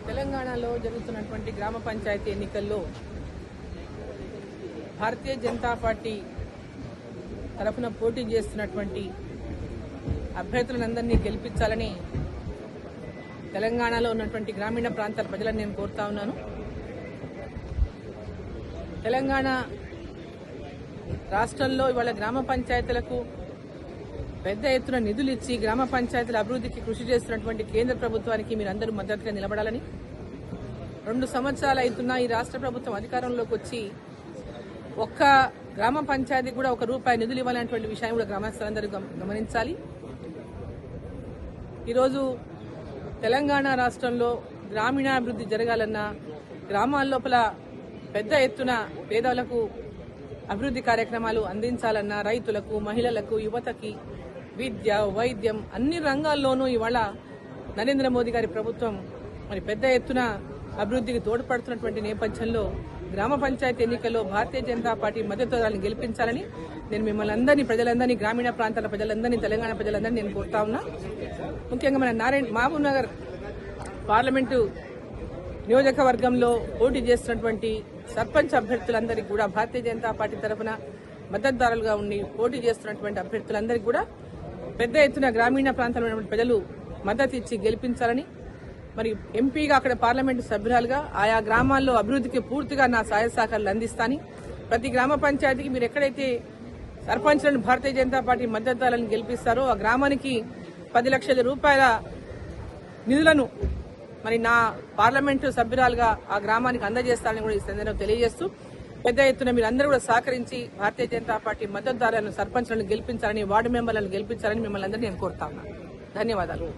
తెలంగాణలో జరుగుతున్నటువంటి గ్రామ పంచాయతీ ఎన్నికల్లో భారతీయ జనతా పార్టీ తరఫున పోటీ చేస్తున్నటువంటి అభ్యర్థులందరినీ గెలిపించాలని తెలంగాణలో ఉన్నటువంటి గ్రామీణ ప్రాంతాల ప్రజలను నేను కోరుతా ఉన్నాను. తెలంగాణ రాష్ట్రంలో ఇవాళ గ్రామ పంచాయతీలకు పెద్ద ఎత్తున నిధులు ఇచ్చి గ్రామ పంచాయతీల అభివృద్ధికి కృషి చేస్తున్నటువంటి కేంద్ర ప్రభుత్వానికి మీరందరూ మద్దతుగా నిలబడాలని, 2 సంవత్సరాలు అవుతున్నా ఈ రాష్ట్ర ప్రభుత్వం అధికారంలోకి వచ్చి ఒక్క గ్రామ పంచాయతీ కూడా ₹1 నిధులు ఇవ్వాలనేటువంటి విషయాన్ని కూడా గ్రామస్తులందరూ గమనించాలి. ఈరోజు తెలంగాణ రాష్ట్రంలో గ్రామీణాభివృద్ధి జరగాలన్నా, గ్రామాల లోపల పెద్ద ఎత్తున పేదలకు అభివృద్ధి కార్యక్రమాలు అందించాలన్నా, రైతులకు, మహిళలకు, యువతకి విద్య, వైద్యం అన్ని రంగాల్లోనూ ఇవాళ నరేంద్ర మోదీ గారి ప్రభుత్వం పెద్ద ఎత్తున అభివృద్ధికి తోడ్పడుతున్నటువంటి నేపథ్యంలో గ్రామ పంచాయతీ ఎన్నికల్లో భారతీయ జనతా పార్టీ మద్దతుదారులను గెలిపించాలని నేను మిమ్మల్ని అందరినీ, ప్రజలందరినీ, గ్రామీణ ప్రాంతాల ప్రజలందరినీ, తెలంగాణ ప్రజలందరినీ నేను కోరుతా ఉన్నా. ముఖ్యంగా మన మహబూబ్ నగర్ పార్లమెంటు నియోజకవర్గంలో పోటీ చేస్తున్నటువంటి సర్పంచ్ అభ్యర్థులందరికీ కూడా భారతీయ జనతా పార్టీ తరఫున మద్దతుదారులుగా ఉండి పోటీ చేస్తున్నటువంటి అభ్యర్థులందరికీ కూడా పెద్ద ఎత్తున గ్రామీణ ప్రాంతంలో ఉన్నటువంటి ప్రజలు మద్దతు ఇచ్చి గెలిపించాలని, మరి ఎంపీగా అక్కడ పార్లమెంటు సభ్యురాలుగా ఆయా గ్రామాల్లో అభివృద్ధికి పూర్తిగా నా సహాయ సహకారాలు అందిస్తాను. ప్రతి గ్రామ పంచాయతీకి మీరు ఎక్కడైతే సర్పంచ్లను భారతీయ జనతా పార్టీ మద్దతుదారులను గెలిపిస్తారో ఆ గ్రామానికి 10 లక్షల రూపాయల నిధులను మరి నా పార్లమెంటు సభ్యురాలుగా ఆ గ్రామానికి అందజేస్తారని కూడా ఈ సందర్భంగా తెలియజేస్తూ, పెద్ద ఎత్తున మీరందరూ కూడా సహకరించి భారతీయ జనతా పార్టీ మద్దతుదారులను, సర్పంచ్లను గెలిపించాలని, వార్డు మెంబర్లను గెలిపించాలని మిమ్మల్ని అందరినీ నేను కోరుతా ఉన్నాను. ధన్యవాదాలు.